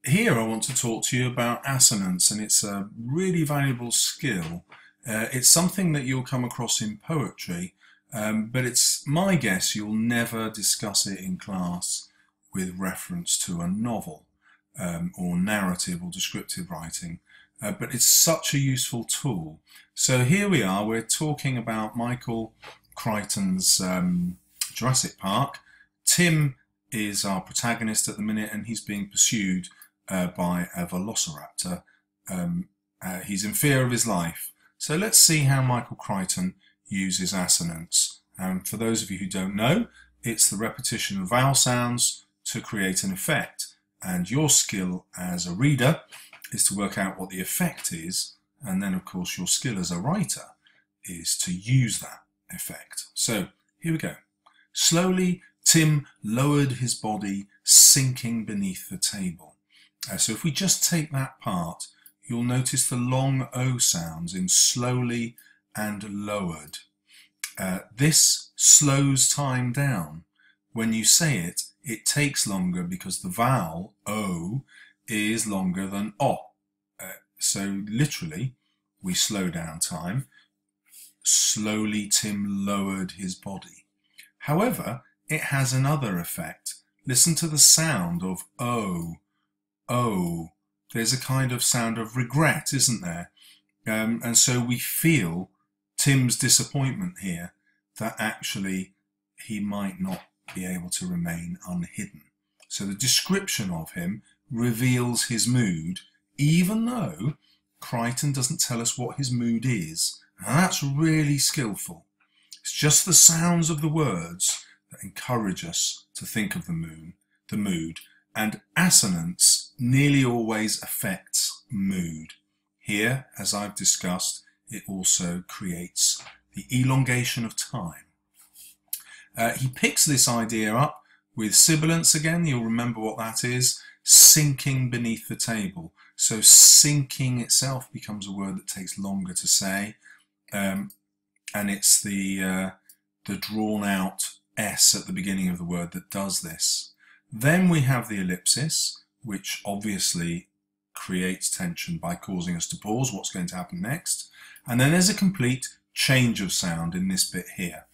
Here I want to talk to you about assonance, and it's a really valuable skill. It's something that you'll come across in poetry, but it's my guess you'll never discuss it in class with reference to a novel or narrative or descriptive writing. But it's such a useful tool. So here we are, we're talking about Michael Crichton's Jurassic Park. Tim is our protagonist at the minute, and he's being pursued by a velociraptor. He's in fear of his life. So let's see how Michael Crichton uses assonance. For those of you who don't know, it's the repetition of vowel sounds to create an effect. And your skill as a reader is to work out what the effect is, and then of course your skill as a writer is to use that effect. So here we go. Slowly, Tim lowered his body, sinking beneath the table. So if we just take that part, you'll notice the long O sounds in slowly and lowered. This slows time down. When you say it, it takes longer because the vowel O is longer than O. So literally, we slow down time. Slowly, Tim lowered his body. However, it has another effect. Listen to the sound of O. Oh, there's a kind of sound of regret, isn't there? And so we feel Tim's disappointment here that actually he might not be able to remain unhidden. So the description of him reveals his mood, even though Crichton doesn't tell us what his mood is. And that's really skillful. It's just the sounds of the words that encourage us to think of the mood. And assonance nearly always affects mood. Here, as I've discussed, it also creates the elongation of time. He picks this idea up with sibilance again. You'll remember what that is. Sinking beneath the table. So sinking itself becomes a word that takes longer to say. And it's the drawn out S at the beginning of the word that does this. Then we have the ellipsis, which obviously creates tension by causing us to pause what's going to happen next. And then there's a complete change of sound in this bit here.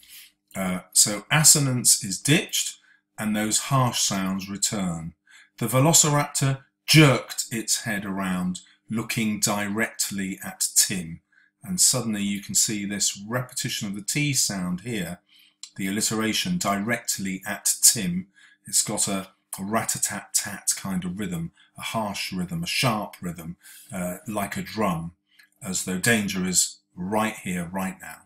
So assonance is ditched and those harsh sounds return. The velociraptor jerked its head around, looking directly at Tim. And suddenly you can see this repetition of the T sound here, the alliteration directly at Tim. It's got a rat-a-tat-tat kind of rhythm, a harsh rhythm, a sharp rhythm, like a drum, as though danger is right here, right now.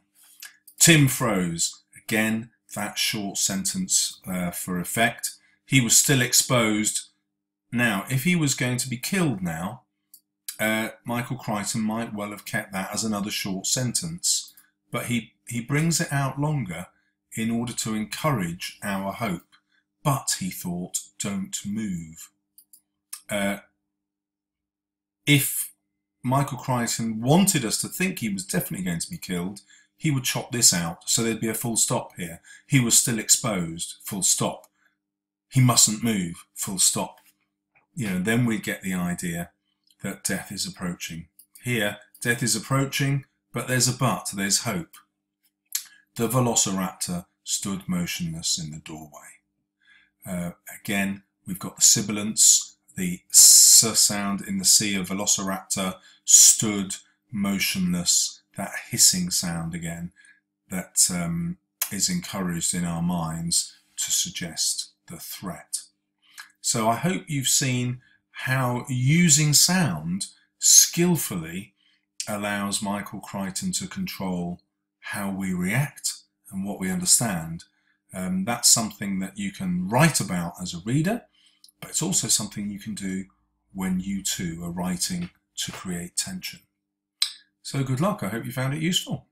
Tim froze. Again, that short sentence for effect. He was still exposed. Now, if he was going to be killed now, Michael Crichton might well have kept that as another short sentence, but he brings it out longer in order to encourage our hope. But, he thought, don't move. If Michael Crichton wanted us to think he was definitely going to be killed, he would chop this out, so there'd be a full stop here. He was still exposed, full stop. He mustn't move, full stop. Then we'd get the idea that death is approaching. Here, death is approaching, but there's a but, there's hope. The velociraptor stood motionless in the doorway. Again, we've got the sibilance, the S sound in the C of velociraptor, stood motionless, that hissing sound again that is encouraged in our minds to suggest the threat. So I hope you've seen how using sound skillfully allows Michael Crichton to control how we react and what we understand. That's something that you can write about as a reader, but it's also something you can do when you too are writing to create tension. So good luck. I hope you found it useful.